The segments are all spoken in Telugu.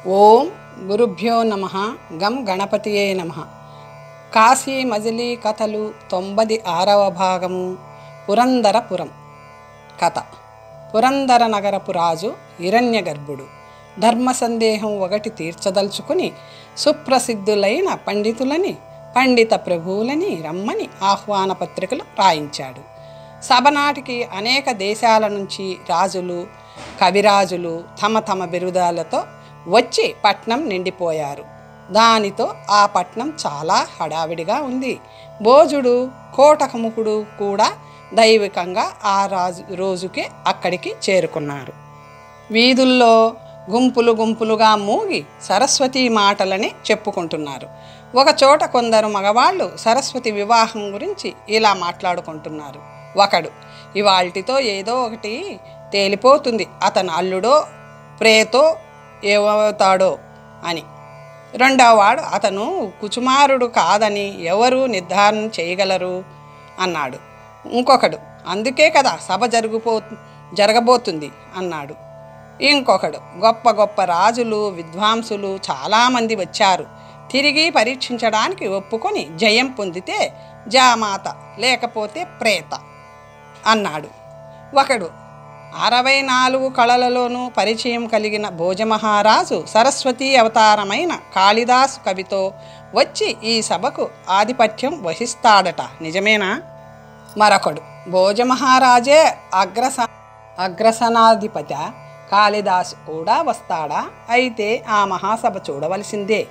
ఓం గురుభ్యో నమః. గం గణపతియే నమః. కాశీ మజిలీ కథలు 96వ భాగము. పురందరపురం కథ. పురందర నగరపు రాజు హిరణ్యగర్భుడు ధర్మ సందేహం ఒకటి తీర్చదలుచుకుని సుప్రసిద్ధులైన పండితులని పండిత ప్రభువులని రమ్మని ఆహ్వాన పత్రికలు రాయించాడు. సభనాటికి అనేక దేశాల నుంచి రాజులు కవిరాజులు తమ తమ బిరుదాలతో వచ్చి పట్నం నిండిపోయారు. దానితో ఆ పట్నం చాలా హడావిడిగా ఉంది. భోజుడు కోటకముఖుడు కూడా దైవికంగా ఆ రోజుకే అక్కడికి చేరుకున్నారు. వీధుల్లో గుంపులు గుంపులుగా మూగి సరస్వతి మాటలని చెప్పుకుంటున్నారు. ఒకచోట కొందరు మగవాళ్ళు సరస్వతి వివాహం గురించి ఇలా మాట్లాడుకుంటున్నారు. ఒకడు, ఇవాల్టితో ఏదో ఒకటి తేలిపోతుంది, అతను అల్లుడో ప్రేతో ఏమవుతాడో అని. రెండవవాడు, అతను కుచుమారుడు కాదని ఎవరు నిర్ధారణ చేయగలరు అన్నాడు. ఇంకొకడు, అందుకే కదా సభ జరగబోతుంది అన్నాడు. ఇంకొకడు, గొప్ప గొప్ప రాజులు విద్వాంసులు చాలామంది వచ్చారు. తిరిగి పరీక్షించడానికి ఒప్పుకొని జయం పొందితే జామాత లేకపోతే ప్రేత అన్నాడు. ఒకడు, 64 కళలలోనూ పరిచయం కలిగిన భోజమహారాజు సరస్వతీ అవతారమైన కాళిదాసు కవితో వచ్చి ఈ సభకు ఆధిపత్యం వహిస్తాడట, నిజమేనా? మరొకడు, భోజమహారాజే అగ్రసనాధిపతి, కాళిదాసు కూడా వస్తాడా? అయితే ఆ మహాసభ చూడవలసిందే,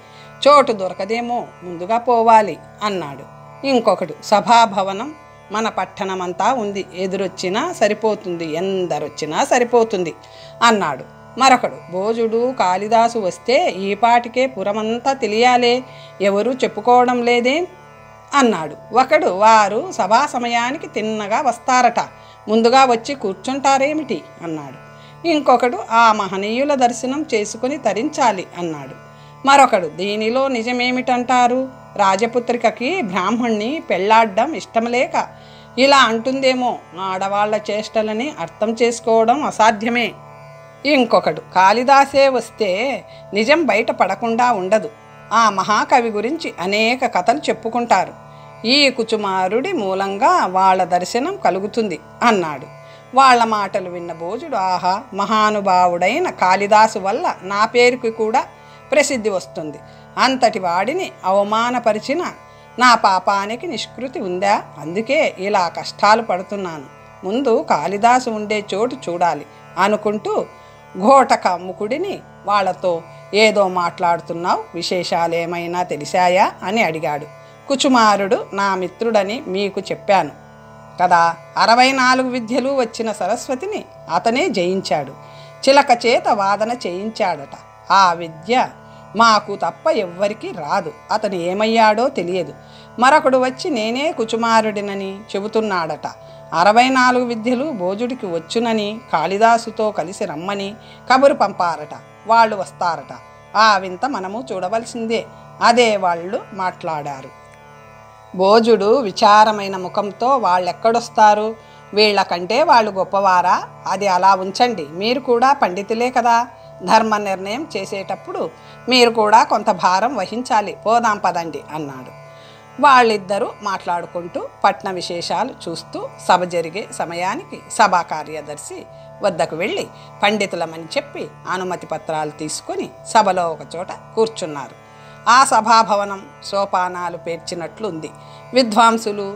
చోటు దొరకదేమో, ముందుగా పోవాలి అన్నాడు. ఇంకొకడు, సభాభవనం మన పట్టణమంతా ఉంది, ఎదురొచ్చినా సరిపోతుంది, ఎందరొచ్చినా సరిపోతుంది అన్నాడు. మరొకడు, భోజుడు కాళిదాసు వస్తే ఈపాటికే పురమంతా తెలియాలే, ఎవరూ చెప్పుకోవడం లేదే అన్నాడు. ఒకడు, వారు సభా సమయానికి తిన్నగా వస్తారట, ముందుగా వచ్చి కూర్చుంటారేమిటి అన్నాడు. ఇంకొకడు, ఆ మహనీయుల దర్శనం చేసుకుని తరించాలి అన్నాడు. మరొకడు, దీనిలో నిజమేమిటంటారు? రాజపుత్రికకి బ్రాహ్మణ్ణి పెళ్లాడడం ఇష్టం లేక ఇలా అంటుందేమో, ఆడవాళ్ల చేష్టలని అర్థం చేసుకోవడం అసాధ్యమే. ఇంకొకడు, కాళిదాసే వస్తే నిజం బయట పడకుండా ఉండదు, ఆ మహాకవి గురించి అనేక కథలు చెప్పుకుంటారు, ఈ కుచుమారుడి మూలంగా వాళ్ళ దర్శనం కలుగుతుంది అన్నాడు. వాళ్ళ మాటలు విన్న భోజుడు, ఆహా, మహానుభావుడైన కాళిదాసు వల్ల నా పేరుకి కూడా ప్రసిద్ధి వస్తుంది, అంతటి వాడిని అవమానపరిచిన నా పాపానికి నిష్కృతి ఉందా? అందుకే ఇలా కష్టాలు పడుతున్నాను, ముందు కాళిదాసు ఉండే చోటు చూడాలి అనుకుంటూ ఘోటక ముకుడిని వాళ్ళతో, ఏదో మాట్లాడుతున్నావు, విశేషాలేమైనా తెలిసాయా అని అడిగాడు. కుచుమారుడు నా మిత్రుడని మీకు చెప్పాను కదా, 64 విద్యలు వచ్చిన సరస్వతిని అతనే జయించాడు, చిలక చేత వాదన చేయించాడట. ఆ విద్య మాకు తప్ప ఎవ్వరికీ రాదు, అతను ఏమయ్యాడో తెలియదు. మరొకడు వచ్చి నేనే కుచుమారుడినని చెబుతున్నాడట. 64 విద్యలు భోజుడికి వచ్చునని కాళిదాసుతో కలిసి రమ్మని కబురు పంపారట. వాళ్ళు వస్తారట. ఆ వింత మనము చూడవలసిందే, అదే వాళ్ళు మాట్లాడారు. భోజుడు విచారమైన ముఖంతో, వాళ్ళెక్కడొస్తారు, వీళ్ళకంటే వాళ్ళు గొప్పవారా? అది అలా ఉంచండి, మీరు కూడా పండితులే కదా, ధర్మ నిర్ణయం చేసేటప్పుడు మీరు కూడా కొంత భారం వహించాలి, పోదాం పదండి అన్నాడు. వాళ్ళిద్దరూ మాట్లాడుకుంటూ పట్న విశేషాలు చూస్తూ సభ జరిగే సమయానికి సభా కార్యదర్శి వద్దకు వెళ్ళి పండితులమని చెప్పి అనుమతి పత్రాలు తీసుకుని సభలో ఒకచోట కూర్చున్నారు. ఆ సభాభవనం సోపానాలు పేర్చినట్లుంది. విద్వాంసులు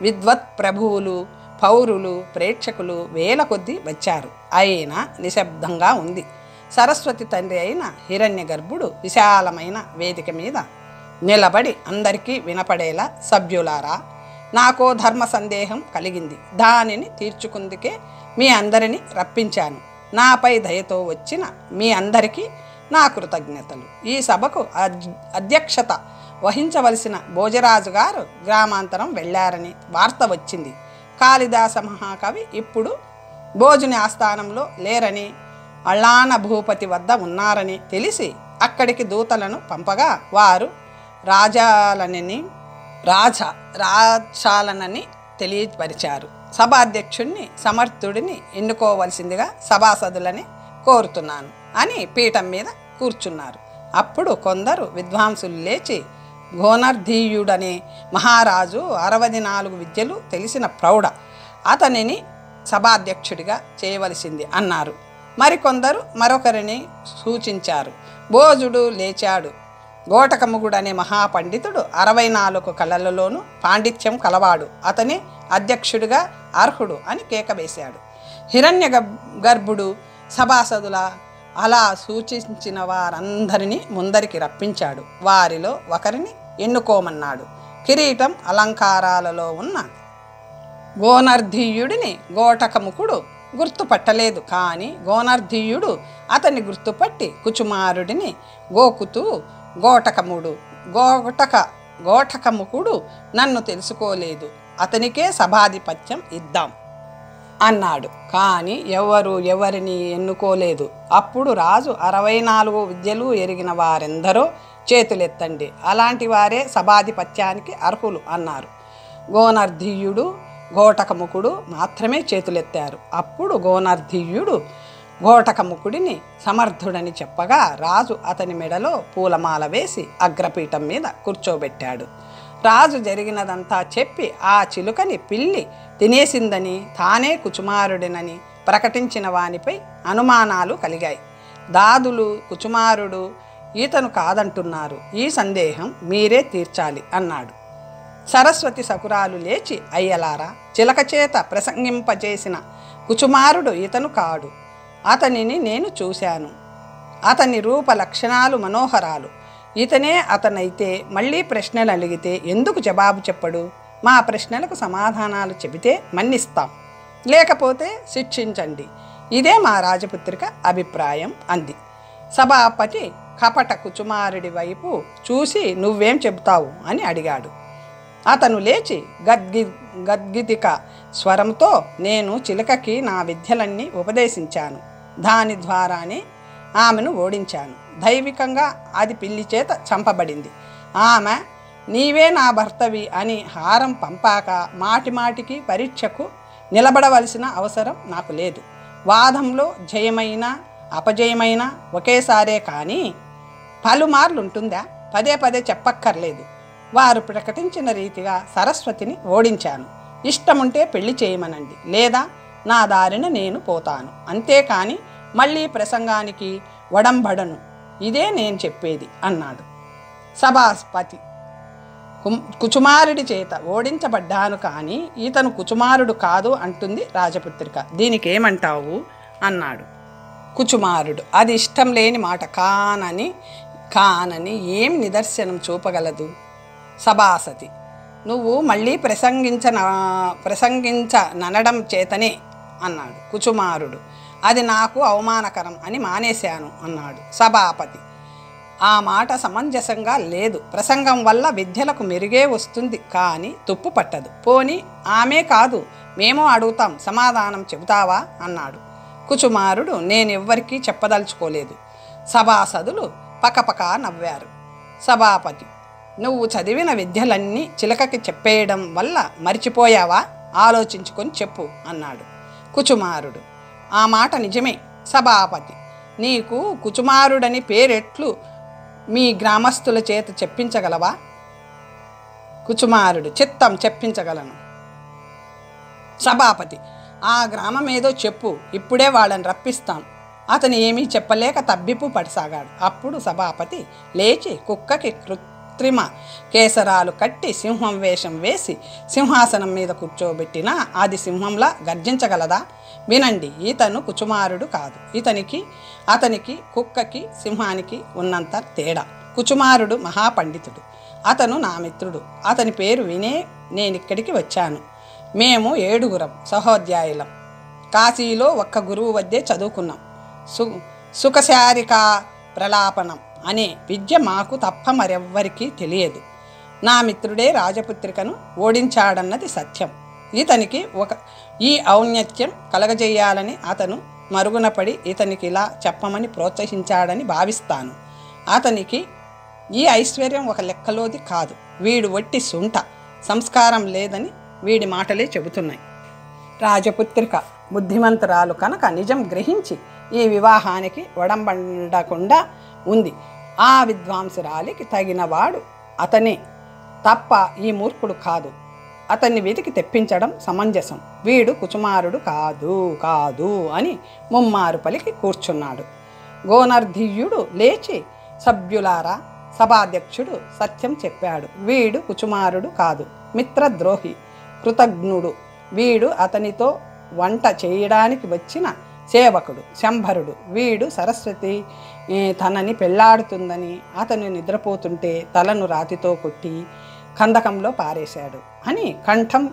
విద్వత్ ప్రభువులు పౌరులు ప్రేక్షకులు వేల కొద్దీ వచ్చారు. అయినా నిశ్శబ్దంగా ఉంది. సరస్వతి తండ్రి అయిన హిరణ్యగర్భుడు విశాలమైన వేదిక మీద నిలబడి అందరికీ వినపడేలా, సభ్యులారా, నాకో ధర్మ సందేహం కలిగింది, దానిని తీర్చుకుందుకే మీ అందరినీ రప్పించాను. నాపై దయతో వచ్చిన మీ అందరికీ నా కృతజ్ఞతలు. ఈ సభకు అధ్యక్షత వహించవలసిన భోజరాజు గారు గ్రామాంతరం వెళ్ళారని వార్త వచ్చింది. కాళిదాస మహాకవి ఇప్పుడు భోజుని ఆస్థానంలో లేరని, అళ్ళాన భూపతి వద్ద ఉన్నారని తెలిసి అక్కడికి దూతలను పంపగా వారు రాజాలనని తెలియపరిచారు. సభాధ్యక్షుణ్ణి సమర్థుడిని ఎన్నుకోవలసిందిగా సభాసదులని కోరుతున్నాను అని పీఠం మీద కూర్చున్నారు. అప్పుడు కొందరు విద్వాంసులు లేచి, గోనర్ధీయుడనే మహారాజు 64 విద్యలు తెలిసిన ప్రౌఢ, అతనిని సభాధ్యక్షుడిగా చేయవలసింది అన్నారు. మరికొందరు మరొకరిని సూచించారు. భోజుడు లేచాడు. గోటకముగుడనే మహాపండితుడు 64 కళలలోనూ పాండిత్యం కలవాడు, అతని అధ్యక్షుడిగా అర్హుడు అని కేకవేశాడు. హిరణ్య గర్భుడు సభాసదుల అలా సూచించిన వారందరినీ ముందరికి రప్పించాడు. వారిలో ఒకరిని ఎన్నుకోమన్నాడు. కిరీటం అలంకారాలలో ఉన్న గోనర్ధీయుడిని గోటకముకుడు గుర్తుపట్టలేదు. కానీ గోనర్ధీయుడు అతన్ని గుర్తుపట్టి కుచుమారుడిని గోకుతూ, గోటకముకుడు నన్ను తెలుసుకోలేదు, అతనికే సభాధిపత్యం ఇద్దాం అన్నాడు. కానీ ఎవరిని ఎన్నుకోలేదు. అప్పుడు రాజు 64 విద్యలు ఎరిగిన వారెందరో చేతులెత్తండి, అలాంటి వారే సభాధిపత్యానికి అర్హులు అన్నారు. గోనర్ధీయుడు, గోటకముకుడు మాత్రమే చేతులెత్తారు. అప్పుడు గోనర్ధీయుడు గోటకముకుడిని సమర్థుడని చెప్పగా రాజు అతని మెడలో పూలమాల వేసి అగ్రపీఠం మీద కూర్చోబెట్టాడు. రాజు జరిగినదంతా చెప్పి ఆ చిలుకని పిల్లి తినేసిందని, తానే కుచుమారుడినని ప్రకటించిన వానిపై అనుమానాలు కలిగాయి. దాదులు కుచుమారుడు ఈతను కాదంటున్నారు, ఈ సందేహం మీరే తీర్చాలి అన్నాడు. సరస్వతి సకురాలు లేచి, అయ్యలారా, చిలక చేత ప్రసంగింపజేసిన కుచుమారుడు ఇతను కాడు, అతనిని నేను చూశాను, అతని రూప లక్షణాలు మనోహరాలు, ఇతనే అతనైతే మళ్ళీ ప్రశ్నలు అడిగితే ఎందుకు జవాబు చెప్పడు? మా ప్రశ్నలకు సమాధానాలు చెబితే మన్నిస్తాం, లేకపోతే శిక్షించండి, ఇదే మా రాజపుత్రిక అభిప్రాయం అంది. సభాపతి కపట కుచుమారుడి వైపు చూసి, నువ్వేం చెబుతావు అని అడిగాడు. అతను లేచి గద్గితిక స్వరంతో, నేను చిలకకి నా విద్యలన్నీ ఉపదేశించాను, దాని ద్వారానే ఆమెను ఓడించాను. దైవికంగా అది పిల్లి చేత చంపబడింది. ఆమె నీవే నా భర్తవి అని హారం పంపాక మాటిమాటికి పరీక్షకు నిలబడవలసిన అవసరం నాకు లేదు. వాదంలో జయమైన అపజయమైన ఒకేసారే కానీ పలుమార్లుంటుందా? పదే పదే చెప్పక్కర్లేదు. వారు ప్రకటించిన రీతిగా సరస్వతిని ఓడించాను. ఇష్టముంటే పెళ్లి చేయమనండి, లేదా నా దారిన నేను పోతాను, అంతేకాని మళ్ళీ ప్రసంగానికి వడంబడను, ఇదే నేను చెప్పేది అన్నాడు. సభాపతి కుచుమారుడి చేత ఓడించబడ్డాను, కానీ ఇతను కుచుమారుడు కాదు అంటుంది రాజపుత్రిక, దీనికేమంటావు అన్నాడు. కుచుమారుడు, అది ఇష్టం లేని మాట, కానని ఏం నిదర్శనం చూపగలదు? సభాసతి, నువ్వు మళ్ళీ ప్రసంగించనడం చేతనే అన్నాడు. కుచుమారుడు, అది నాకు అవమానకరం అని మానేశాను అన్నాడు. సభాపతి, ఆ మాట సమంజసంగా లేదు. ప్రసంగం వల్ల విద్యలకు మెరుగే వస్తుంది, కానీ తుప్పు పట్టదు. పోని ఆమె కాదు, మేము అడుగుతాం, సమాధానం చెబుతావా అన్నాడు. కుచుమారుడు, నేనెవ్వరికీ చెప్పదలుచుకోలేదు. సభాసదులు పకపక నవ్వారు. సభాపతి, నువ్వు చదివిన విద్యలన్నీ చిలకకి చెప్పేయడం వల్ల మరిచిపోయావా? ఆలోచించుకొని చెప్పు అన్నాడు. కుచుమారుడు, ఆ మాట నిజమే. సభాపతి, నీకు కుచుమారుడని పేరెట్లు మీ గ్రామస్తుల చేత చెప్పించగలవా? కుచుమారుడు, చిత్తం, చెప్పించగలను. సభాపతి, ఆ గ్రామం ఏదో చెప్పు, ఇప్పుడే వాళ్ళని రప్పిస్తాం. అతను ఏమీ చెప్పలేక తబ్బిప్పు పడసాగాడు. అప్పుడు సభాపతి లేచి కుక్కకి కృత్రిమ కేసరాలు కట్టి సింహం వేషం వేసి సింహాసనం మీద కూర్చోబెట్టినా అది సింహంలా గర్జించగలదా? వినండి, ఇతను కుచుమారుడు కాదు. అతనికి కుక్కకి సింహానికి ఉన్నంత తేడా. కుచుమారుడు మహాపండితుడు, అతను నా మిత్రుడు. అతని పేరు వినే నేనిక్కడికి వచ్చాను. మేము 7 సహోద్యాయులం. కాశీలో ఒక్క గురువు వద్దే చదువుకున్నాం. సుఖశారికా ప్రలాపనం అనే విద్య మాకు తప్ప మరెవ్వరికీ తెలియదు. నా మిత్రుడే రాజపుత్రికను ఓడించాడన్నది సత్యం. ఇతనికి ఈ ఔన్నత్యం కలగజేయాలని అతను మరుగున పడి ఇతనికి ఇలా చెప్పమని ప్రోత్సహించాడని భావిస్తాను. అతనికి ఈ ఐశ్వర్యం ఒక లెక్కలోది కాదు. వీడు వట్టి సుంట, సంస్కారం లేదని వీడి మాటలే చెబుతున్నాయి. రాజపుత్రిక బుద్ధిమంతురాలు కనుక నిజం గ్రహించి ఈ వివాహానికి ఒడంబడకుండా ఉంది. ఆ విద్వాంసురాలికి తగినవాడు అతనే తప్ప ఈ మూర్ఖుడు కాదు. అతన్ని వెతికి తెప్పించడం సమంజసం. వీడు కుచుమారుడు కాదు కాదు అని ముమ్మారు పలికి కూర్చున్నాడు. గోనర్ధీయుడు లేచి, సభ్యులారా, సభాధ్యక్షుడు సత్యం చెప్పాడు. వీడు కుచుమారుడు కాదు, మిత్రద్రోహి, కృతజ్ఞుడు. వీడు అతనితో వంట చేయడానికి వచ్చిన సేవకుడు, శంభరుడు. వీడు సరస్వతి తనని పెళ్లాడుతుందని అతను నిద్రపోతుంటే తలను రాతితో కొట్టి కందకంలో పారేశాడు అని కంఠం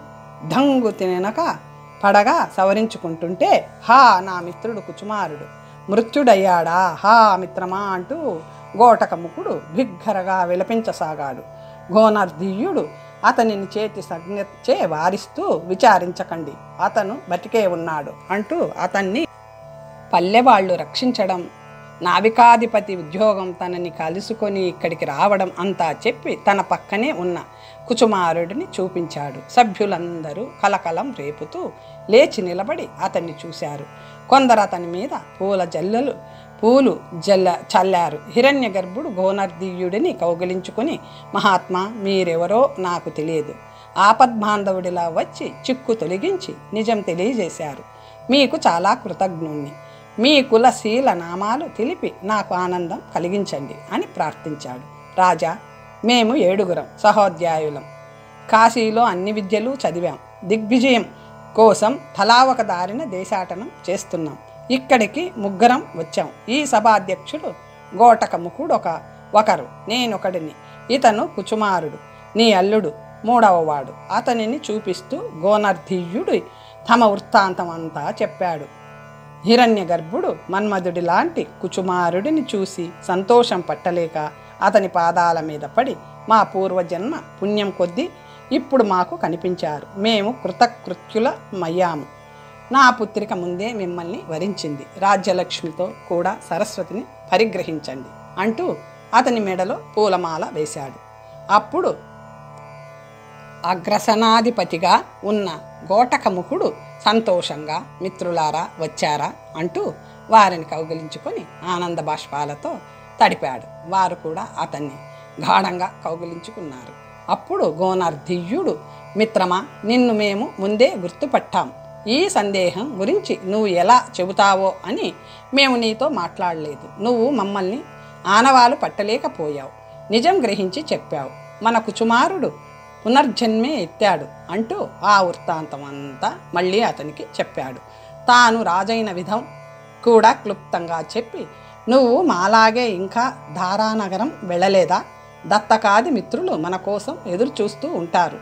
ధంగు తినక పడగా సవరించుకుంటుంటే, హా నా మిత్రుడు కుచుమారుడు మృత్యుడయ్యాడా, హా మిత్రమా అంటూ గోటకముఖుడు బిగ్గరగా విలపించసాగాడు. గోనర్ధీయుడు అతనిని చేతి సంజ్ఞచే వారిస్తూ, విచారించకండి, అతను బతికే ఉన్నాడు అంటూ అతన్ని పల్లెవాళ్ళు రక్షించడం, నావికాధిపతి ఉద్యోగం తనని కలుసుకొని ఇక్కడికి రావడం అంతా చెప్పి తన పక్కనే ఉన్న కుచుమారుడిని చూపించాడు. సభ్యులందరూ కలకలం రేపుతూ లేచి నిలబడి అతన్ని చూశారు. కొందరు అతని మీద పూలు చల్లారు. హిరణ్య గర్భుడు గోనర్ధీయుడిని కౌగిలించుకొని, మహాత్మా, మీరెవరో నాకు తెలియదు. ఆపద్బాంధవుడిలా వచ్చి చిక్కు తొలగించి నిజం తెలియజేశారు. మీకు చాలా కృతజ్ఞుణ్ణి. మీ కులశీల నామాలు తెలిపి నాకు ఆనందం కలిగించండి అని ప్రార్థించాడు. రాజా, మేము 7 సహోద్యాయులం. కాశీలో అన్ని విద్యలు చదివాం. దిగ్విజయం కోసం తలా ఒక దారిన దేశాటనం చేస్తున్నాం. ఇక్కడికి 3 వచ్చాం. ఈ సభాధ్యక్షుడు గోటకముఖుడు ఒకరు, నేనొకడిని. ఇతను కుచుమారుడు, నీ అల్లుడు 3వవాడు. అతనిని చూపిస్తూ గోనర్ధీయుడు తమ వృత్తాంతం అంతా చెప్పాడు. హిరణ్య గర్భుడు మన్మధుడి లాంటి కుచుమారుడిని చూసి సంతోషం పట్టలేక అతని పాదాల మీద పడి, మా పూర్వజన్మ పుణ్యం కొద్దీ ఇప్పుడు మాకు కనిపించారు. మేము కృతకృత్యులమయ్యాము. నా పుత్రిక ముందే మిమ్మల్ని వరించింది. రాజ్యలక్ష్మితో కూడా సరస్వతిని పరిగ్రహించండి అంటూ అతని మెడలో పూలమాల వేశాడు. అప్పుడు అగ్రసనాధిపతిగా ఉన్న గోటకముఖుడు సంతోషంగా, మిత్రులారా వచ్చారా అంటూ వారిని కౌగిలించుకొని ఆనంద బాష్పాలతో తడిపాడు. వారు కూడా అతన్ని గాఢంగా కౌగిలించుకున్నారు. అప్పుడు గోనర్ధీయుడు, మిత్రమా, నిన్ను మేము ముందే గుర్తుపట్టాం. ఈ సందేహం గురించి నువ్వు ఎలా చెబుతావో అని మేము నీతో మాట్లాడలేదు. నువ్వు మమ్మల్ని ఆనవాలు పట్టలేకపోయావు. నిజం గ్రహించి చెప్పావు. మన కుచుమారుడు పునర్జన్మే ఎత్తాడు అంటూ ఆ వృత్తాంతం అంతా మళ్ళీ అతనికి చెప్పాడు. తాను రాజైన విధం కూడా క్లుప్తంగా చెప్పి, నువ్వు మాలాగే ఇంకా ధారానగరం వెళ్ళలేదా? దత్తకాది మిత్రులు మన కోసం ఎదురు చూస్తూ ఉంటారు.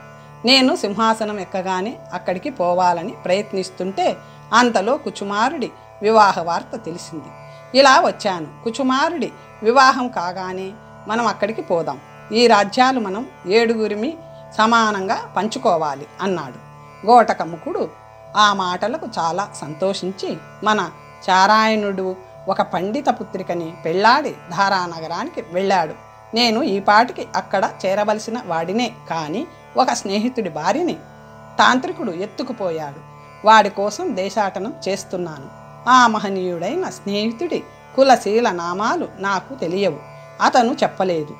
నేను సింహాసనం ఎక్కగానే అక్కడికి పోవాలని ప్రయత్నిస్తుంటే అంతలో కుచుమారుడి వివాహ వార్త తెలిసింది. ఇలా వచ్చాను. కుచుమారుడి వివాహం కాగానే మనం అక్కడికి పోదాం. ఈ రాజ్యాలు మనం 7 సమానంగా పంచుకోవాలి అన్నాడు. గోటకముఖుడు ఆ మాటలకు చాలా సంతోషించి, మన చారాయణుడు ఒక పండిత పుత్రికని పెళ్లాడి ధారానగరానికి వెళ్ళాడు. నేను ఈ పాటికి అక్కడ చేరవలసిన వాడినే, కానీ ఒక స్నేహితుడి భార్యని తాంత్రికుడు ఎత్తుకుపోయాడు. వాడి కోసం దేశాటనం చేస్తున్నాను. ఆ మహనీయుడైన స్నేహితుడి కులశీల నామాలు నాకు తెలియవు. అతను చెప్పలేదు.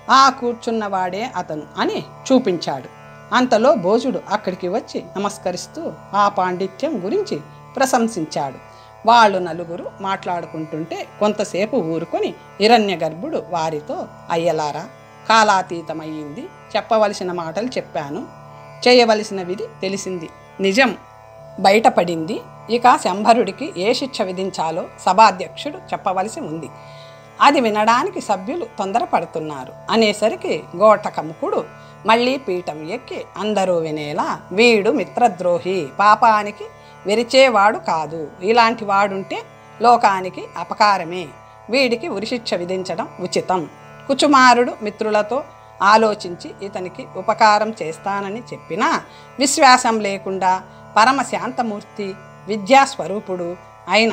ఆ కూర్చున్నవాడే అతను అని చూపించాడు. అంతలో భోజుడు అక్కడికి వచ్చి నమస్కరిస్తూ ఆ పాండిత్యం గురించి ప్రశంసించాడు. వాళ్ళు 4 మాట్లాడుకుంటుంటే కొంతసేపు ఊరుకొని హిరణ్య గర్భుడు వారితో, అయ్యలారా, కాలాతీతమయ్యింది. చెప్పవలసిన మాటలు చెప్పాను. చేయవలసిన విధి తెలిసింది. నిజం బయటపడింది. ఇక శంభరుడికి ఏ శిక్ష విధించాలో సభాధ్యక్షుడు చెప్పవలసి ఉంది. అది వినడానికి సభ్యులు తొందరపడుతున్నారు అనేసరికి గోటకముఖుడు మళ్ళీ పీఠం ఎక్కి అందరూ వినేలా, వీడు మిత్రద్రోహి, పాపానికి విరిచేవాడు కాదు. ఇలాంటి వాడుంటే లోకానికి అపకారమే. వీడికి ఉరిశిక్ష విధించడం ఉచితం. కుచుమారుడు మిత్రులతో ఆలోచించి ఇతనికి ఉపకారం చేస్తానని చెప్పినా విశ్వాసం లేకుండా పరమశాంతమూర్తి, విద్యాస్వరూపుడు అయిన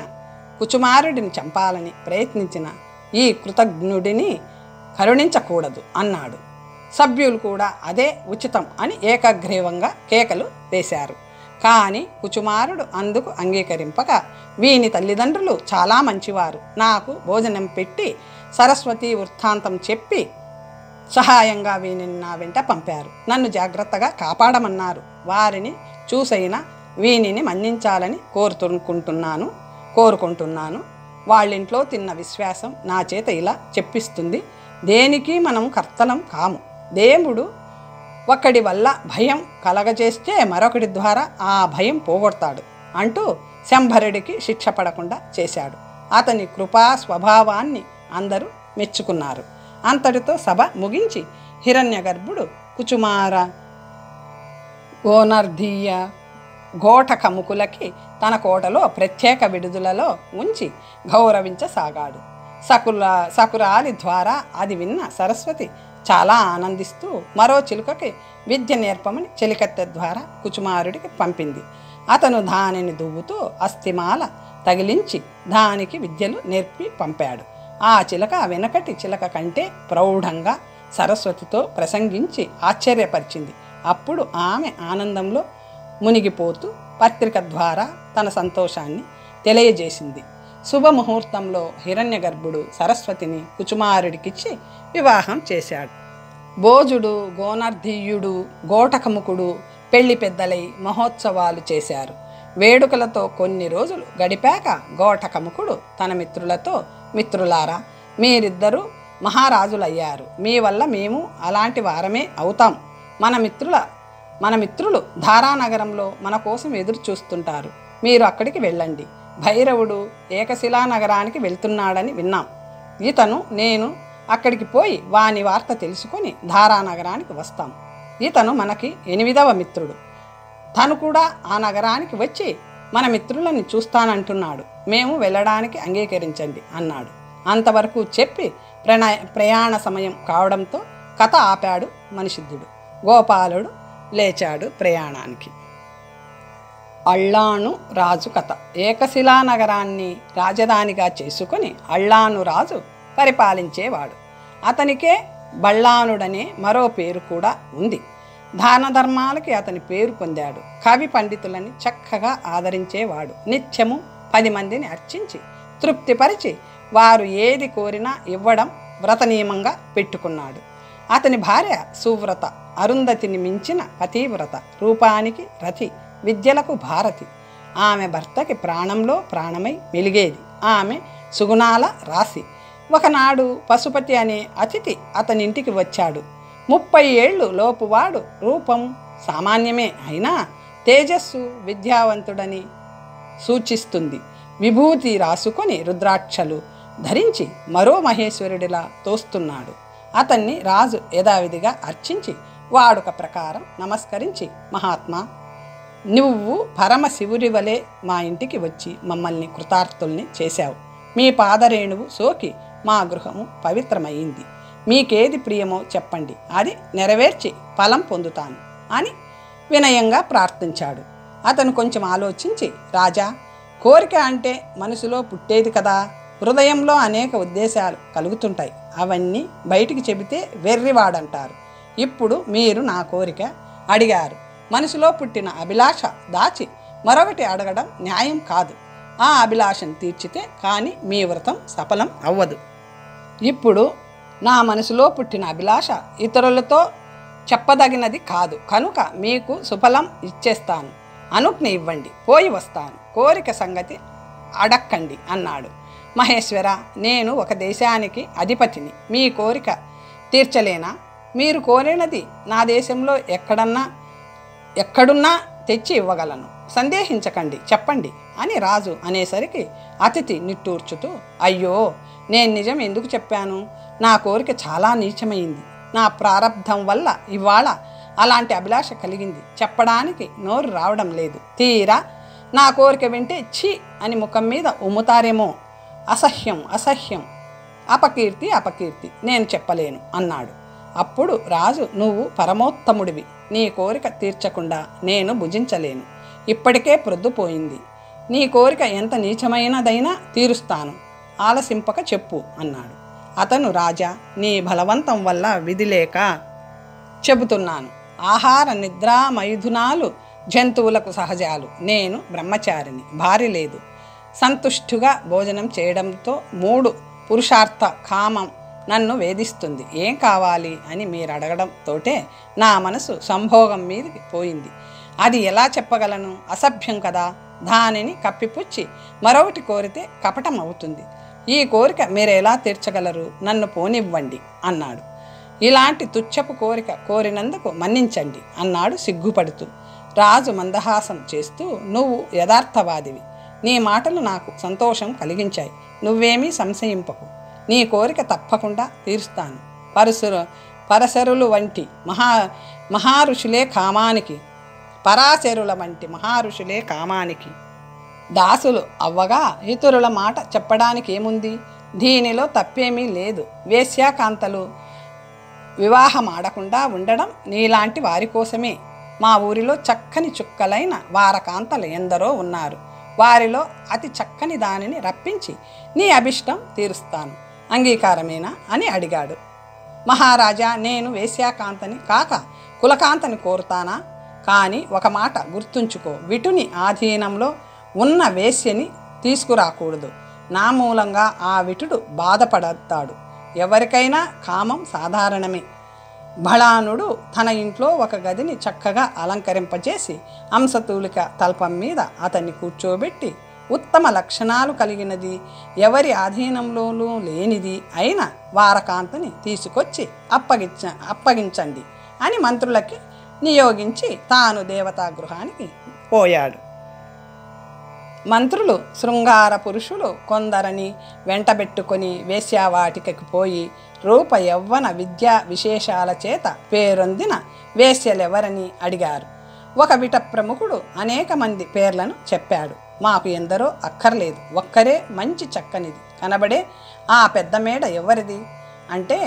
కుచుమారుడిని చంపాలని ప్రయత్నించిన ఈ కృతజ్ఞుడిని కరుణించకూడదు అన్నాడు. సభ్యులు కూడా అదే ఉచితం అని ఏకగ్రీవంగా కేకలు వేశారు. కాని కుచుమారుడు అందుకు అంగీకరింపక, వీని తల్లిదండ్రులు చాలా మంచివారు, నాకు భోజనం పెట్టి సరస్వతి వృత్తాంతం చెప్పి సహాయంగా వీనిని నా వెంట పంపారు. నన్ను జాగ్రత్తగా కాపాడమన్నారు. వారిని చూసైనా వీనిని మన్నించాలని కోరుకుంటున్నాను. వాళ్ళింట్లో తిన్న విశ్వాసం నా చేత ఇలా చెప్పిస్తుంది. దేనికి మనం కర్తలం కాము. దేవుడు ఒకడి వల్ల భయం కలగజేస్తే మరొకటి ద్వారా ఆ భయం పోగొడతాడు అంటూ శంభరుడికి శిక్ష పడకుండా చేశాడు. అతని కృపా స్వభావాన్ని అందరూ మెచ్చుకున్నారు. అంతటితో సభ ముగించి హిరణ్యగర్భుడు కుచుమార, గోనర్ధీయ, ఘోటకముకులకి తన కోటలో ప్రత్యేక విడుదలలో ఉంచి గౌరవించసాగాడు. సకురాలి ద్వారా అది విన్న సరస్వతి చాలా ఆనందిస్తూ మరో చిలుకకి విద్య నేర్పమని చెలికత్తె ద్వారా కుచుమారుడికి పంపింది. అతను దానిని దువ్వుతూ అస్థిమాల తగిలించి దానికి విద్యలు నేర్పి పంపాడు. ఆ చిలక వెనకటి చిలక కంటే ప్రౌఢంగా సరస్వతితో ప్రసంగించి ఆశ్చర్యపరిచింది. అప్పుడు ఆమె ఆనందంలో మునిగిపోతూ పత్రిక ద్వారా తన సంతోషాన్ని తెలియజేసింది. శుభముహూర్తంలో హిరణ్యగర్భుడు సరస్వతిని కుచుమారుడికిచ్చి వివాహం చేశాడు. భోజుడు, గోనర్ధీయుడు, ఘోటకముకుడు పెళ్లి పెద్దలై మహోత్సవాలు చేశారు. వేడుకలతో కొన్ని రోజులు గడిపాక ఘోటకముకుడు తన మిత్రులతో, మిత్రులారా, మీరిద్దరూ మహారాజులయ్యారు. మీ వల్ల మేము అలాంటి వారమే అవుతాం. మన మిత్రులు ధారానగరంలో మన కోసం ఎదురు చూస్తుంటారు. మీరు అక్కడికి వెళ్ళండి. భైరవుడు ఏకశిలా నగరానికి వెళ్తున్నాడని విన్నాం. నేను అక్కడికి పోయి వాని వార్త తెలుసుకొని ధారానగరానికి వస్తాం. ఇతను మనకి 8వ మిత్రుడు. తను కూడా ఆ నగరానికి వచ్చి మన మిత్రులను చూస్తానంటున్నాడు. మేము వెళ్ళడానికి అంగీకరించండి అన్నాడు. అంతవరకు చెప్పి ప్రయాణ సమయం కావడంతో కథ ఆపాడు మనిషిద్ధుడు. గోపాలుడు లేచాడు ప్రయాణానికి. అళ్ళాను రాజు కథ. ఏకశిలా నగరాన్ని రాజధానిగా చేసుకొని అళ్ళాను రాజు పరిపాలించేవాడు. అతనికే బళ్ళానుడనే మరో పేరు కూడా ఉంది. దాన ధర్మాలకి అతని పేరు పొందాడు. కవి పండితులని చక్కగా ఆదరించేవాడు. నిత్యము 10 మందిని అర్చించి తృప్తిపరిచి వారు ఏది కోరినా ఇవ్వడం వ్రతనియమంగా పెట్టుకున్నాడు. అతని భార్య సువ్రత, అరుంధతిని మించిన పతివ్రత, రూపానికి రతి, విద్యలకు భారతి. ఆమె భర్తకి ప్రాణంలో ప్రాణమై వెలిగేది. ఆమె సుగుణాల రాశి. ఒకనాడు పశుపతి అనే అతిథి అతనింటికి వచ్చాడు. 30 ఏళ్ళు లోపువాడు. రూపం సామాన్యమే అయినా తేజస్సు విద్యావంతుడని సూచిస్తుంది. విభూతి రాసుకొని రుద్రాక్షలు ధరించి మరో మహేశ్వరుడిలా తోస్తున్నాడు. అతన్ని రాజు యథావిధిగా అర్చించి వాడుక ప్రకారం నమస్కరించి, మహాత్మా, నువ్వు పరమశివుడి వలె మా ఇంటికి వచ్చి మమ్మల్ని కృతార్థుల్ని చేశావు. మీ పాదరేణువు సోకి మా గృహము పవిత్రమయ్యింది. మీకేది ప్రియమో చెప్పండి, అది నెరవేర్చి ఫలం పొందుతాను అని వినయంగా ప్రార్థించాడు. అతను కొంచెం ఆలోచించి, రాజా, కోరిక అంటే మనసులో పుట్టేది కదా. హృదయంలో అనేక ఉద్దేశాలు కలుగుతుంటాయి. అవన్నీ బయటికి చెబితే వెర్రివాడంటారు. ఇప్పుడు మీరు నా కోరిక అడిగారు. మనసులో పుట్టిన అభిలాష దాచి మరొకటి అడగడం న్యాయం కాదు. ఆ అభిలాషను తీర్చితే కానీ మీ వ్రతం సఫలం అవ్వదు. ఇప్పుడు నా మనసులో పుట్టిన అభిలాష ఇతరులతో చెప్పదగినది కాదు. కనుక మీకు సుఫలం ఇచ్చేస్తాను. అనుజ్ఞ ఇవ్వండి, పోయి వస్తాను. కోరిక సంగతి అడక్కండి అన్నాడు. మహేశ్వర, నేను ఒక దేశానికి అధిపతిని. మీ కోరిక తీర్చలేనా? మీరు కోరినది నా దేశంలో ఎక్కడున్నా తెచ్చి ఇవ్వగలను. సందేహించకండి, చెప్పండి అని రాజు అనేసరికి అతిథి నిట్టూర్చుతూ, అయ్యో, నేను నిజం ఎందుకు చెప్పాను? నా కోరిక చాలా నీచమైంది. నా ప్రారబ్ధం వల్ల ఇవాళ అలాంటి అభిలాష కలిగింది. చెప్పడానికి నోరు రావడం లేదు. తీరా నా కోరిక వింటే ఛీ అని ముఖం మీద ఉమ్ముతారేమో. అసహ్యం, అసహ్యం, అపకీర్తి, అపకీర్తి, నేను చెప్పలేను అన్నాడు. అప్పుడు రాజు, నువ్వు పరమోత్తముడివి. నీ కోరిక తీర్చకుండా నేను భుజించలేను. ఇప్పటికే ప్రొద్దుపోయింది. నీ కోరిక ఎంత నీచమైనదైనా తీరుస్తాను. ఆలసింపక చెప్పు అన్నాడు. అతను, రాజా, నీ బలవంతం వల్ల విధి లేక చెబుతున్నాను. ఆహార నిద్రా మైథునాలు జంతువులకు సహజాలు. నేను బ్రహ్మచారిని, భార్య లేదు. సంతుష్టుగా భోజనం చేయడంతో 3 పురుషార్థ కామం నన్ను వేధిస్తుంది. ఏం కావాలి అని మీరు అడగడంతోటే నా మనసు సంభోగం మీదకి పోయింది. అది ఎలా చెప్పగలను? అసభ్యం కదా. దానిని కప్పిపుచ్చి మరొకటి కోరితే కపటం అవుతుంది. ఈ కోరిక మీరు ఎలా తీర్చగలరు? నన్ను పోనివ్వండి అన్నాడు. ఇలాంటి తుచ్చపు కోరిక కోరినందుకు మన్నించండి అన్నాడు సిగ్గుపడుతూ. రాజు మందహాసం చేస్తూ, నువ్వు యథార్థవాదివి. నీ మాటలు నాకు సంతోషం కలిగించాయి. నువ్వేమీ సంశయింపకు. నీ కోరిక తప్పకుండా తీరుస్తాను. పరశరుల వంటి మహారుషులే కామానికి దాసులు అవ్వగా ఇతరుల మాట చెప్పడానికి ఏముంది? దీనిలో తప్పేమీ లేదు. వేశ్యాకాంతలు వివాహమాడకుండా ఉండడం నీలాంటి వారి కోసమే. మా ఊరిలో చక్కని చుక్కలైన వారకాంతలు ఎందరో ఉన్నారు. వారిలో అతి చక్కని దానిని రప్పించి నీ అభిష్టం తీరుస్తాను. అంగీకారమేనా అని అడిగాడు. మహారాజా, నేను వేశ్యాకాంతని కాక కులకాంతని కోరుతానా? కానీ ఒక మాట గుర్తుంచుకో, విటుని ఆధీనంలో ఉన్న వేశ్యని తీసుకురాకూడదు. నా మూలంగా ఆ విటుడు బాధపడతాడు. ఎవరికైనా కామం సాధారణమే. బళానుడు తన ఇంట్లో ఒక గదిని చక్కగా అలంకరింపజేసి అంశతూలిక తల్పం మీద అతన్ని కూర్చోబెట్టి, ఉత్తమ లక్షణాలు కలిగినది, ఎవరి ఆధీనంలోనూ లేనిది అయిన వారకాంతని తీసుకొచ్చి అప్పగించండి అని మంత్రులకి నియోగించి తాను దేవతా గృహానికి పోయాడు. మంత్రులు శృంగార పురుషులు కొందరని వెంటబెట్టుకొని వేశ్యావాటికకి పోయి రూప యవ్వన విద్యా విశేషాల చేత పేరొందిన వేశ్యలెవరని అడిగారు. ఒక విట ప్రముఖుడు అనేక మంది పేర్లను చెప్పాడు. మాకు ఎందరో అక్కర్లేదు, ఒక్కరే మంచి చక్కనిది కనబడే ఆ పెద్ద మేడ ఎవరిది అంటే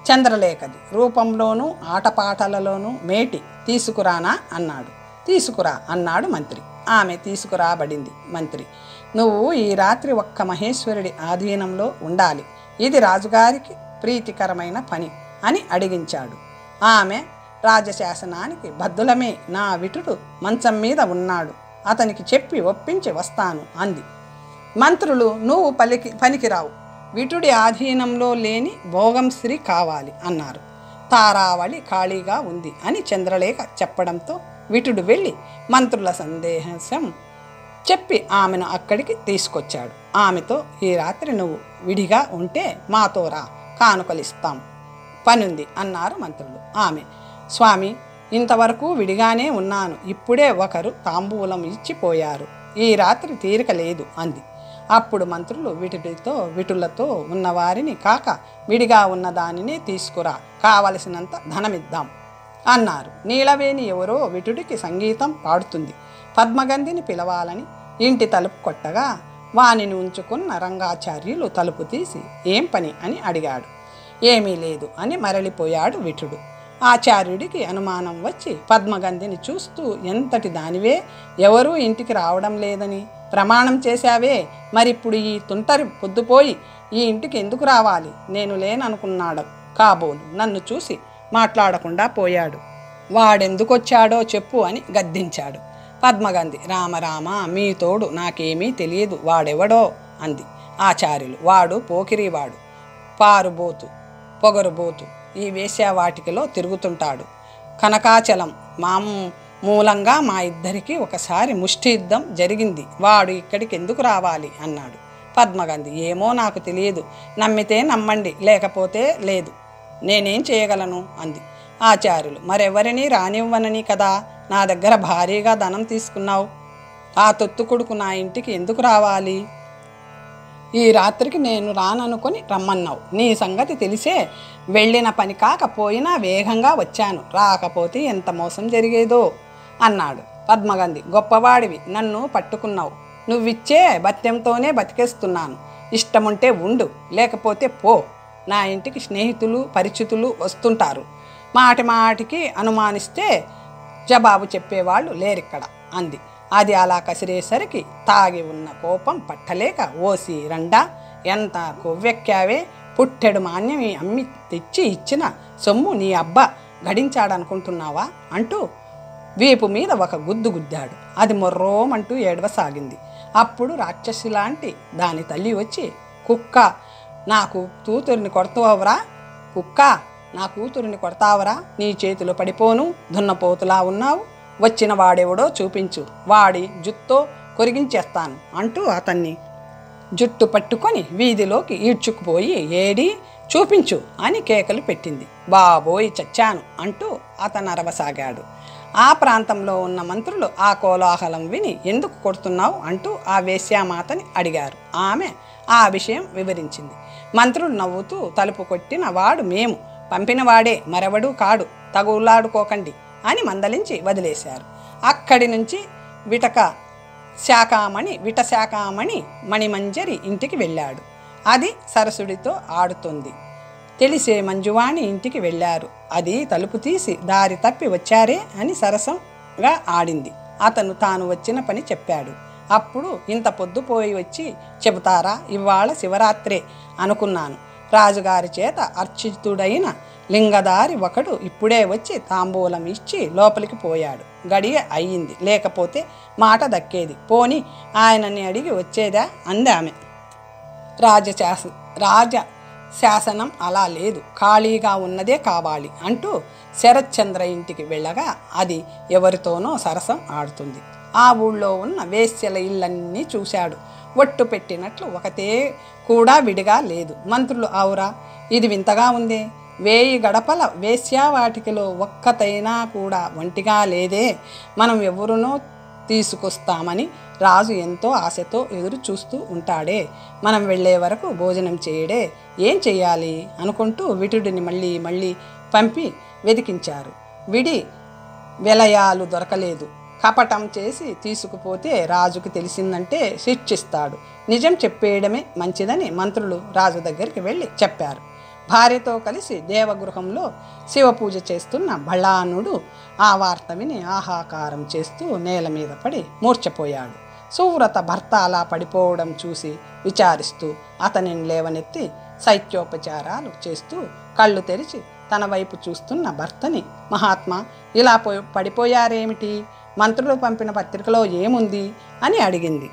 చంద్రలేఖది. రూపంలోనూ ఆటపాటలలోనూ మేటి. తీసుకురానా అన్నాడు. తీసుకురా అన్నాడు మంత్రి. ఆమె తీసుకురాబడింది. మంత్రి, నువ్వు ఈ రాత్రి ఒక్క మహేశ్వరుడి ఆధీనంలో ఉండాలి. ఇది రాజుగారికి ప్రీతికరమైన పని అని అడిగించాడు. ఆమె, రాజశాసనానికి బద్దులమే. నా విటుడు మంచం మీద ఉన్నాడు. అతనికి చెప్పి ఒప్పించి వస్తాను అంది. మంత్రులు, నువ్వు పనికిరావు. విటుడి ఆధీనంలో లేని భోగంశ్రీ కావాలి అన్నారు. తారావళి ఖాళీగా ఉంది అని చంద్రలేఖ చెప్పడంతో విటుడు వెళ్ళి మంత్రుల సందేశం చెప్పి ఆమెను అక్కడికి తీసుకొచ్చాడు. ఆమెతో, ఈ రాత్రి నువ్వు విడిగా ఉంటే మాతో రా, కానుకలిస్తాం, పనుంది అన్నారు మంత్రులు. ఆమె, స్వామి, ఇంతవరకు విడిగానే ఉన్నాను. ఇప్పుడే ఒకరు తాంబూలం ఇచ్చిపోయారు. ఈ రాత్రి తీరిక లేదు అంది. అప్పుడు మంత్రులు, విటులతో ఉన్నవారిని కాక విడిగా ఉన్న దానినే తీసుకురా, కావలసినంత ధనమిద్దాం అన్నారు. నీలవేణి ఎవరో విటుడికి సంగీతం పాడుతుంది. పద్మగంధిని పిలవాలని ఇంటి తలుపు కొట్టగా వానిని ఉంచుకున్న రంగాచార్యులు తలుపు తీసి ఏం పని అని అడిగాడు. ఏమీ లేదు అని మరలిపోయాడు విటుడు. ఆచార్యుడికి అనుమానం వచ్చి పద్మగంధిని చూస్తూ, ఎంతటి దానివే, ఎవరూ ఇంటికి రావడం లేదని ప్రమాణం చేశావే, మరిప్పుడు ఈ తుంటరి పొద్దుపోయి ఈ ఇంటికి ఎందుకు రావాలి? నేను లేననుకున్నాడు కాబోలు. నన్ను చూసి మాట్లాడకుండా పోయాడు. వాడెందుకొచ్చాడో చెప్పు అని గద్దించాడు. పద్మగంధి, రామరామ, మీ తోడు నాకేమీ తెలియదు, వాడెవడో అంది. ఆచార్యులు, వాడు పోకిరివాడు, పారుబోతు, పొగరుబోతు, ఈ వేశ్యావాటికలో తిరుగుతుంటాడు. కనకాచలం మూలంగా మా ఇద్దరికి ఒకసారి ముష్టి యుద్ధం జరిగింది. వాడు ఇక్కడికి ఎందుకు రావాలి అన్నాడు. పద్మగంధి, ఏమో నాకు తెలియదు. నమ్మితే నమ్మండి, లేకపోతే లేదు. నేనేం చేయగలను అంది. ఆచార్యులు, మరెవరినీ రానివ్వనని కదా నా దగ్గర భారీగా ధనం తీసుకున్నావు. ఆ తొత్తు కొడుకు నా ఇంటికి ఎందుకు రావాలి? ఈ రాత్రికి నేను రాననుకొని రమ్మన్నావు. నీ సంగతి తెలిసే వెళ్ళిన పని కాకపోయినా వేగంగా వచ్చాను. రాకపోతే ఎంత మోసం జరిగేదో అన్నాడు. పద్మగంధి, గొప్పవాడివి, నన్ను పట్టుకున్నావు. నువ్విచ్చే భత్యంతోనే బతికేస్తున్నాను. ఇష్టముంటే ఉండు, లేకపోతే పో. నా ఇంటికి స్నేహితులు పరిచితులు వస్తుంటారు. మాటి మాటికి అనుమానిస్తే జవాబు చెప్పేవాళ్ళు లేరిక్కడ అంది. అది అలా కసిరేసరికి తాగి ఉన్న కోపం పట్టలేక, ఓసి రండా, ఎంత కొవ్వెక్కావే, పుట్టెడు మాన్యం అమ్మి తెచ్చి ఇచ్చిన సొమ్ము నీ అబ్బ గడించాడనుకుంటున్నావా అంటూ వీపు మీద ఒక గుద్దు గుద్దాడు. అది మొర్రోమంటూ ఏడవసాగింది. అప్పుడు రాక్షసిలాంటి దాని తల్లి వచ్చి, కుక్క నా కూతురిని కొడతావురా, కుక్క నా కూతురిని కొడతావరా, నీ చేతిలో పడిపోను, దున్నపోతులా ఉన్నావు, వచ్చిన వాడెవడో చూపించు, వాడి జుత్తో కొరిగించేస్తాను అంటూ అతన్ని జుట్టు పట్టుకొని వీధిలోకి ఈడ్చుకుపోయి, ఏడి చూపించు అని కేకలు పెట్టింది. బాబోయ్ చచ్చాను అంటూ అతను అరవసాగాడు. ఆ ప్రాంతంలో ఉన్న మంత్రులు ఆ కోలాహలం విని, ఎందుకు కొడుతున్నావు అంటూ ఆ వేశ్యామాతని అడిగారు. ఆమె ఆ విషయం వివరించింది. మంత్రులు నవ్వుతూ, తలుపు కొట్టిన వాడు మేము, పంపినవాడే, మరెవడూ కాడు, తగులాడుకోకండి అని మందలించి వదిలేశారు. అక్కడి నుంచి విటశాఖామణి మణిమంజరి ఇంటికి వెళ్ళాడు. అది సరసుడితో ఆడుతుంది. తెలిసే మంజువాణి ఇంటికి వెళ్ళారు. అది తలుపు తీసి, దారి తప్పి వచ్చారే అని సరసంగా ఆడింది. అతను తాను వచ్చిన పని చెప్పాడు. అప్పుడు, ఇంత పొద్దుపోయి వచ్చి చెబుతారా, ఇవాళ శివరాత్రే అనుకున్నాను. రాజుగారి చేత అర్చితుడైన లింగదారి ఒకడు ఇప్పుడే వచ్చి తాంబూలం ఇచ్చి లోపలికి పోయాడు. గడియ అయ్యింది, లేకపోతే మాట దక్కేది. పోని ఆయనని అడిగి వచ్చేదా అంది ఆమె. రాజశాసనం అలా లేదు, ఖాళీగా ఉన్నదే కావాలి అంటూ శరత్చంద్ర ఇంటికి వెళ్ళగా అది ఎవరితోనో సరసం ఆడుతుంది. ఆ ఊళ్ళో ఉన్న వేశ్యల ఇళ్ళన్నీ చూశాడు. ఒట్టు పెట్టినట్లు ఒకతే కూడా విడిగా లేదు. మంత్రులు, అవురా ఇది వింతగా ఉందే, 1000 గడపల వేశ్యావాటికలో ఒక్కతైనా కూడా ఒంటిగా లేదే, మనం ఎవరునో తీసుకొస్తామని రాజు ఎంతో ఆశతో ఎదురు చూస్తూ ఉంటాడే, మనం వెళ్ళే వరకు భోజనం చేయడే, ఏం చెయ్యాలి అనుకుంటూ విటుడిని మళ్ళీ పంపి వెతికించారు. విడి వెలయాలు దొరకలేదు. కపటం చేసి తీసుకుపోతే రాజుకి తెలిసిందంటే శిక్షిస్తాడు. నిజం చెప్పేయడమే మంచిదని మంత్రులు రాజు దగ్గరికి వెళ్ళి చెప్పారు. భార్యతో కలిసి దేవగృహంలో శివపూజ చేస్తున్న బళ్ళానుడు ఆ వార్త విని ఆహాకారం చేస్తూ నేల మీద పడి మూర్ఛపోయాడు. సువ్రత భర్త అలా పడిపోవడం చూసి విచారిస్తూ అతనిని లేవనెత్తి శైత్యోపచారాలు చేస్తూ కళ్ళు తెరిచి తన వైపు చూస్తున్న భర్తని, మహాత్మా ఇలా పడిపోయారేమిటి, మంత్రులు పంపిన పత్రికలో ఏముంది అని అడిగింది.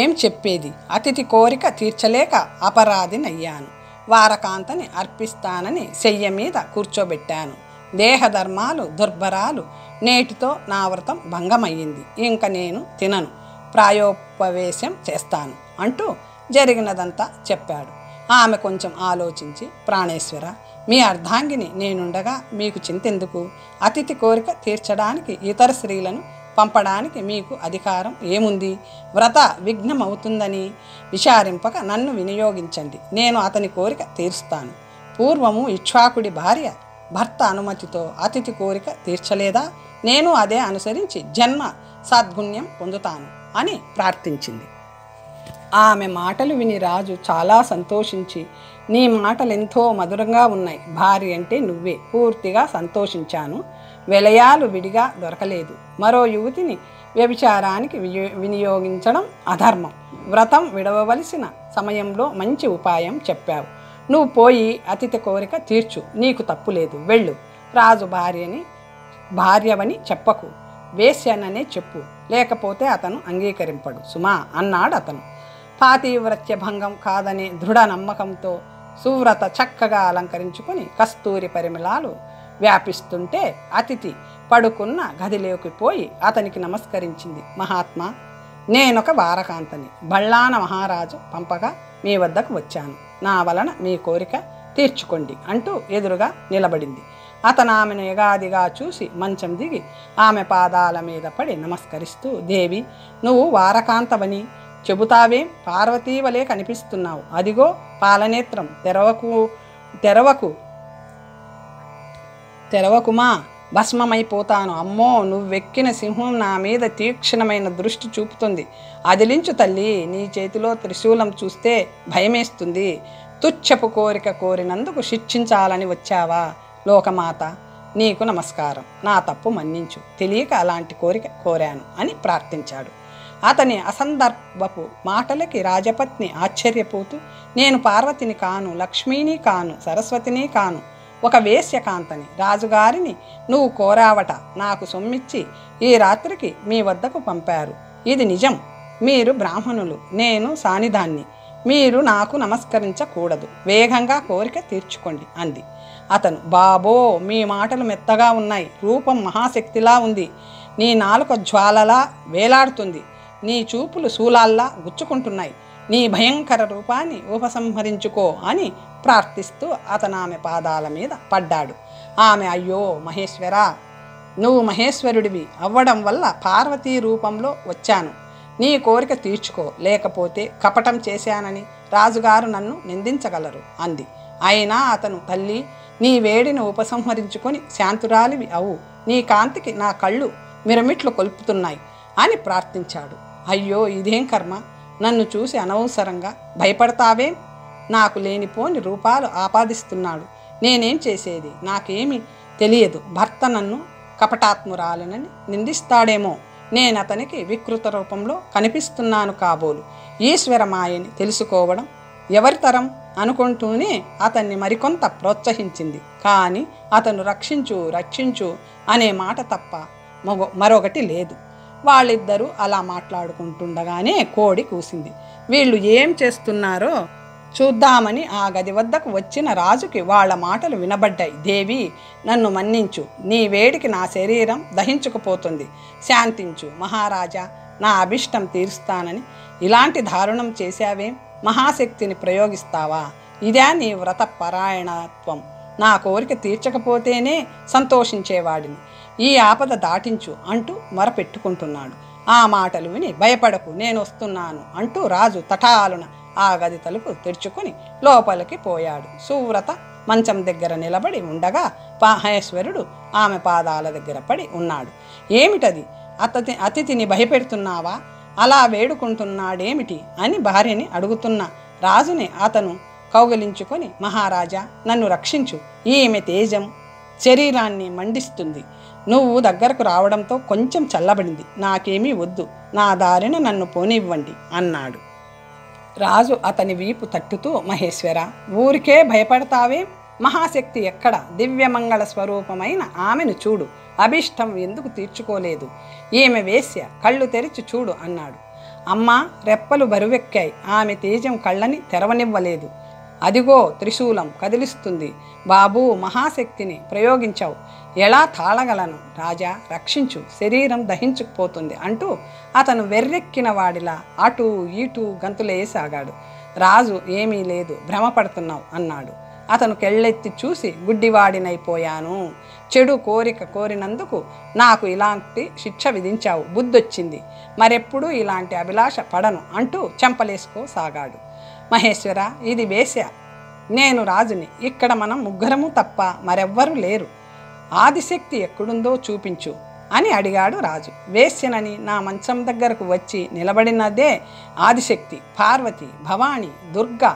ఏం చెప్పేది, అతిథి కోరిక తీర్చలేక అపరాధినయ్యాను. వారకాంతని అర్పిస్తానని శయ్య మీద కూర్చోబెట్టాను. దేహధర్మాలు దుర్భరాలు, నేటితో నా వ్రతం భంగమయ్యింది. ఇంక నేను తినను, ప్రాయోపవేశం చేస్తాను అంటూ జరిగినదంతా చెప్పాడు. ఆమె కొంచెం ఆలోచించి, ప్రాణేశ్వర, మీ అర్ధాంగిని నేనుండగా మీకు చింతెందుకు, అతిథి కోరిక తీర్చడానికి ఇతర స్త్రీలను పంపడానికి మీకు అధికారం ఏముంది, వ్రత విఘ్నమవుతుందని విచారింపక నన్ను వినియోగించండి, నేను అతని కోరిక తీరుస్తాను. పూర్వము ఇక్ష్వాకుడి భార్య భర్త అనుమతితో అతిథి కోరిక తీర్చలేదా, నేను అదే అనుసరించి జన్మ సద్గుణ్యం పొందుతాను అని ప్రార్థించింది. ఆమె మాటలు విని రాజు చాలా సంతోషించి, నీ మాటలెంతో మధురంగా ఉన్నాయి, భార్య అంటే నువ్వే, పూర్తిగా సంతోషించాను. వెలయాలు విడిగా దొరకలేదు, మరో యువతిని వ్యభిచారానికి వినియోగించడం అధర్మం, వ్రతం విడవవలసిన సమయంలో మంచి ఉపాయం చెప్పావు. నువ్వు పోయి అతిథి కోరిక తీర్చు, నీకు తప్పు లేదు, వెళ్ళు. రాజు భార్యవని చెప్పకు, వేశ్యననే చెప్పు, లేకపోతే అతను అంగీకరింపడు సుమా అన్నాడు అతను. పాతివ్రత్య భంగం కాదనే దృఢ నమ్మకంతో సువ్రత చక్కగా అలంకరించుకొని కస్తూరి పరిమళాలు వ్యాపిస్తుంటే అతిథి పడుకున్న గదిలోకి పోయి అతనికి నమస్కరించింది. మహాత్మా, నేనొక వారకాంతని, బళ్ళాన మహారాజు పంపగా మీ వద్దకు వచ్చాను, నా వలన మీ కోరిక తీర్చుకోండి అంటూ ఎదురుగా నిలబడింది. అతను ఆమెను ఎగాదిగా చూసి మంచం దిగి ఆమె పాదాల మీద పడి నమస్కరిస్తూ, దేవి, నువ్వు వారకాంతవని చెబుతావేం, పార్వతీవలే కనిపిస్తున్నావు, అదిగో పాలనేత్రం, తెరవకుమా, భస్మమైపోతాను. అమ్మో, నువ్వెక్కిన సింహం నా మీద తీక్షణమైన దృష్టి చూపుతుంది, అదిలించు తల్లి, నీ చేతిలో త్రిశూలం చూస్తే భయమేస్తుంది. తుచ్చపు కోరిక కోరినందుకు శిక్షించాలని వచ్చావా లోకమాత, నీకు నమస్కారం, నా తప్పు మన్నించు, తెలియక అలాంటి కోరిక కోరాను అని ప్రార్థించాడు. అతని అసందర్భపు మాటలకి రాజపత్ని ఆశ్చర్యపోతూ, నేను పార్వతిని కాను, లక్ష్మీని కాను, సరస్వతిని కాను, ఒక వేశ్యకాంతని రాజుగారిని నువ్వు కోరావట. నాకు సొమ్మిచ్చి ఈ రాత్రికి మీ వద్దకు పంపారు. ఇది నిజం. మీరు బ్రాహ్మణులు, నేను సానిధాన్ని. మీరు నాకు నమస్కరించకూడదు. వేగంగా కోరిక తీర్చుకోండి అంది. అతను, బాబో, మీ మాటలు మెత్తగా ఉన్నాయి. రూపం మహాశక్తిలా ఉంది. నీ నాలుక జ్వాలలా వేలాడుతుంది. నీ చూపులు శూలాల్లా గుచ్చుకుంటున్నాయి. నీ భయంకర రూపాన్ని ఉపసంహరించుకో అని ప్రార్థిస్తూ అతను ఆమె పాదాల మీద పడ్డాడు. ఆమె, అయ్యో మహేశ్వరా, నువ్వు మహేశ్వరుడివి అవ్వడం వల్ల పార్వతీ రూపంలో వచ్చాను. నీ కోరిక తీర్చుకో, లేకపోతే కపటం చేశానని రాజుగారు నన్ను నిందించగలరు అంది. అయినా అతను, తల్లి, నీ వేడిని ఉపసంహరించుకొని శాంతురాలివి అవు. నీ కాంతికి నా కళ్ళు మిరమిట్లు కొల్పుతున్నాయి అని ప్రార్థించాడు. అయ్యో, ఇదేం కర్మ! నన్ను చూసి అనవసరంగా భయపడతావేం? నాకు లేనిపోని రూపాలు ఆపాదిస్తున్నాడు. నేనేం చేసేది? నాకేమీ తెలియదు. భర్త నన్ను కపటాత్మురాలనని నిందిస్తాడేమో. నేనతనికి వికృత రూపంలో కనిపిస్తున్నాను కాబోలు. ఈశ్వర మాయని తెలుసుకోవడం ఎవరి తరం అనుకుంటూనే అతన్ని మరికొంత ప్రోత్సహించింది. కానీ అతను రక్షించు రక్షించు అనే మాట తప్ప మరొకటి లేదు. వాళ్ళిద్దరూ అలా మాట్లాడుకుంటుండగానే కోడి కూసింది. వీళ్ళు ఏం చేస్తున్నారో చూద్దామని ఆ గది వద్దకు వచ్చిన రాజుకి వాళ్ళ మాటలు వినబడ్డాయి. దేవి, నన్ను మన్నించు. నీ వేడికి నా శరీరం దహించుకుపోతుంది. శాంతించు మహారాజా, నా అభిష్టం తీరుస్తానని ఇలాంటి దారుణం చేశావేం? మహాశక్తిని ప్రయోగిస్తావా? ఇదే నీ వ్రత పరాయణత్వం. నా కోరిక తీర్చకపోతేనే సంతోషించేవాడిని. ఈ ఆపద దాటించు అంటూ మొరపెట్టుకుంటున్నాడు. ఆ మాటలు విని, భయపడకు, నేను వస్తున్నాను అంటూ రాజు తటాలున ఆ గది తలుపు తెరుచుకుని లోపలికి పోయాడు. సువ్రత మంచం దగ్గర నిలబడి ఉండగా మహేశ్వరుడు ఆమె పాదాల దగ్గర పడి ఉన్నాడు. ఏమిటది? అతిథిని భయపెడుతున్నావా? అలా వేడుకుంటున్నాడేమిటి అని భార్యని అడుగుతున్న రాజుని అతను కౌగిలించుకొని, మహారాజా, నన్ను రక్షించు. ఈమె తేజం శరీరాన్ని మండిస్తుంది. నువ్వు దగ్గరకు రావడంతో కొంచెం చల్లబడింది. నాకేమీ వద్దు. నా దారిన నన్ను పోనివ్వండి అన్నాడు. రాజు అతని వీపు తట్టుతూ, మహేశ్వర, ఊరికే భయపడతావే? మహాశక్తి ఎక్కడ? దివ్యమంగళ స్వరూపమైన ఆమెను చూడు. అభిష్టం ఎందుకు తీర్చుకోలేదు? ఈమె వేశ్య, కళ్ళు తెరిచి చూడు అన్నాడు. అమ్మా, రెప్పలు బరువెక్కాయి. ఆమె తేజం కళ్ళని తెరవనివ్వలేదు. అదిగో త్రిశూలం కదిలిస్తుంది. బాబూ, మహాశక్తిని ప్రయోగించావు. ఎలా తాళగలను? రాజా, రక్షించు, శరీరం దహించుకుపోతుంది అంటూ అతను వెర్రెక్కిన వాడిలా అటూ ఇటూ గంతులేసాగాడు. రాజు, ఏమీ లేదు, భ్రమపడుతున్నావు అన్నాడు. అతను కెళ్ళెత్తి చూసి, గుడ్డివాడినైపోయాను. చెడు కోరిక కోరినందుకు నాకు ఇలాంటి శిక్ష విధించావు. బుద్ధొచ్చింది. మరెప్పుడూ ఇలాంటి అభిలాష పడను అంటూ చెంపలేసుకోసాగాడు. మహేశ్వర, ఇది వేశ్య, నేను రాజుని. ఇక్కడ మనం ముగ్గురము తప్ప మరెవ్వరూ లేరు. ఆదిశక్తి ఎక్కడుందో చూపించు అని అడిగాడు రాజు. వేశ్యనని నా మంచం దగ్గరకు వచ్చి నిలబడినదే ఆదిశక్తి. పార్వతి, భవాని, దుర్గా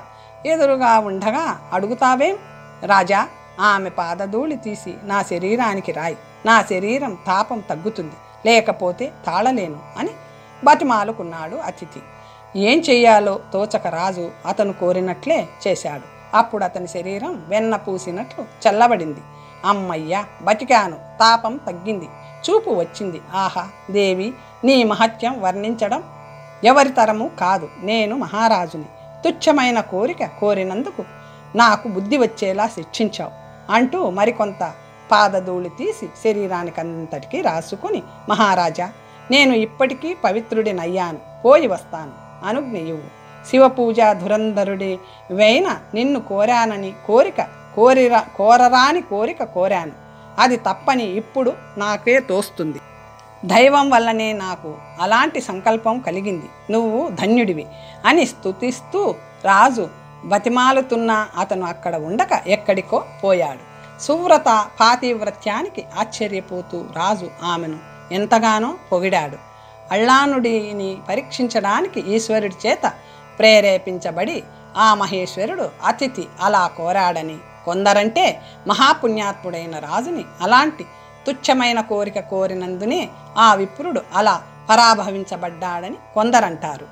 ఎదురుగా ఉండగా అడుగుతావేం? రాజా, ఆమె పాదధూళి తీసి నా శరీరానికి రాయి. నా శరీరం తాపం తగ్గుతుంది. లేకపోతే తాళలేను అని బతిమాలుకున్నాడు అతిథి. ఏం చెయ్యాలో తోచక రాజు అతను కోరినట్లే చేశాడు. అప్పుడు అతని శరీరం వెన్న పూసినట్లు చల్లబడింది. అమ్మయ్యా, బతికాను. తాపం తగ్గింది. చూపు వచ్చింది. ఆహా దేవి, నీ మహత్యం వర్ణించడం ఎవరి తరము కాదు. నేను మహారాజుని. తుచ్చమైన కోరిక కోరినందుకు నాకు బుద్ధి వచ్చేలా శిక్షించావు అంటూ మరికొంత పాదధూళి తీసి శరీరానికంతటికీ రాసుకుని, మహారాజా, నేను ఇప్పటికీ పవిత్రుడినయ్యాను. పోయి వస్తాను. అనుజ్ఞయువు. శివపూజా ధురంధరుడి వేయిన నిన్ను కోరానని కోరరాని కోరిక కోరాను. అది తప్పని ఇప్పుడు నాకే తోస్తుంది. దైవం వల్లనే నాకు అలాంటి సంకల్పం కలిగింది. నువ్వు ధన్యుడివి అని స్తుతిస్తూ రాజు బతిమాలుతున్నా అతను అక్కడ ఉండక ఎక్కడికో పోయాడు. సువ్రత పాతివ్రత్యానికి ఆశ్చర్యపోతూ రాజు ఆమెను ఎంతగానో పొగిడాడు. అళ్ళానుడిని పరీక్షించడానికి ఈశ్వరుడి చేత ప్రేరేపించబడి ఆ మహేశ్వరుడు అతిథి అలా కోరాడని కొందరంటే, మహాపుణ్యాత్ముడైన రాజుని అలాంటి తుచ్చమైన కోరిక కోరినందునే ఆ విప్రుడు అలా పరాభవించబడ్డాడని కొందరంటారు.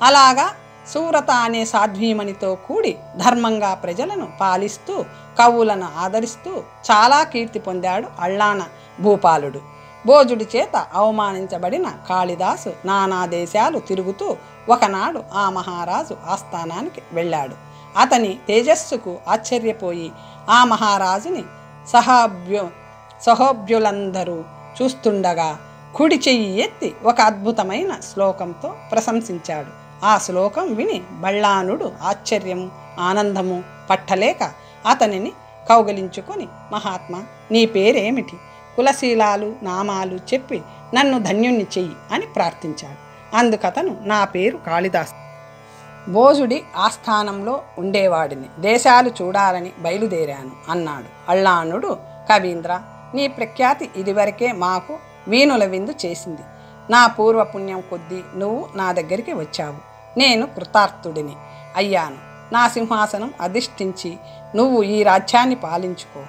అలాగా సూరత అనే సాధ్వీమణితో కూడి ధర్మంగా ప్రజలను పాలిస్తూ కవులను ఆదరిస్తూ చాలా కీర్తి పొందాడు అళ్ళాన భూపాలుడు. భోజుడి చేత అవమానించబడిన కాళిదాసు నానా దేశాలు తిరుగుతూ ఒకనాడు ఆ మహారాజు ఆస్థానానికి వెళ్ళాడు. అతని తేజస్సుకు ఆశ్చర్యపోయి ఆ మహారాజుని సహోభ్యులందరూ చూస్తుండగా కుడి చెయ్యి ఎత్తి ఒక అద్భుతమైన శ్లోకంతో ప్రశంసించాడు. ఆ శ్లోకం విని బళ్ళానుడు ఆశ్చర్యము ఆనందము పట్టలేక అతనిని కౌగలించుకొని, మహాత్మా, నీ పేరేమిటి? కులశీలాలు నామాలు చెప్పి నన్ను ధన్యుణ్ణి చెయ్యి అని ప్రార్థించాడు. అందుకతను, నా పేరు కాళిదాసు, భోజుడి ఆస్థానంలో ఉండేవాడిని, దేశాలు చూడాలని బయలుదేరాను అన్నాడు. అళ్ళానుడు, కవీంద్ర, నీ ప్రఖ్యాతి ఇదివరకే మాకు వీణుల విందు చేసింది. నా పూర్వపుణ్యం కొద్దీ నువ్వు నా దగ్గరికి వచ్చావు. నేను కృతార్థుడిని అయ్యాను. నా సింహాసనం అధిష్ఠించి నువ్వు ఈ రాజ్యాన్ని పాలించుకో.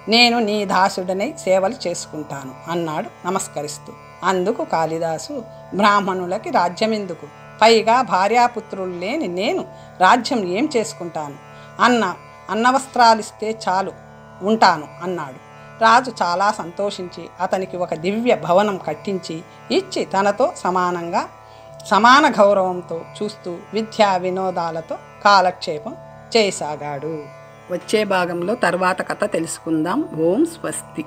నేను నీ దాసుడనై సేవలు చేసుకుంటాను అన్నాడు నమస్కరిస్తూ. అందుకు కాళిదాసు, బ్రాహ్మణులకి రాజ్యమెందుకు? పైగా భార్యాపుత్రులు లేని నేను రాజ్యం ఏం చేసుకుంటాను? అన్నవస్త్రాలిస్తే చాలు, ఉంటాను అన్నాడు. రాజు చాలా సంతోషించి అతనికి ఒక దివ్య భవనం కట్టించి ఇచ్చి తనతో సమాన గౌరవంతో చూస్తూ విద్యా వినోదాలతో కాలక్షేపం చేయసాగాడు. వచ్చే భాగంలో తర్వాత కథ తెలుసుకుందాం. ఓం స్వస్తి.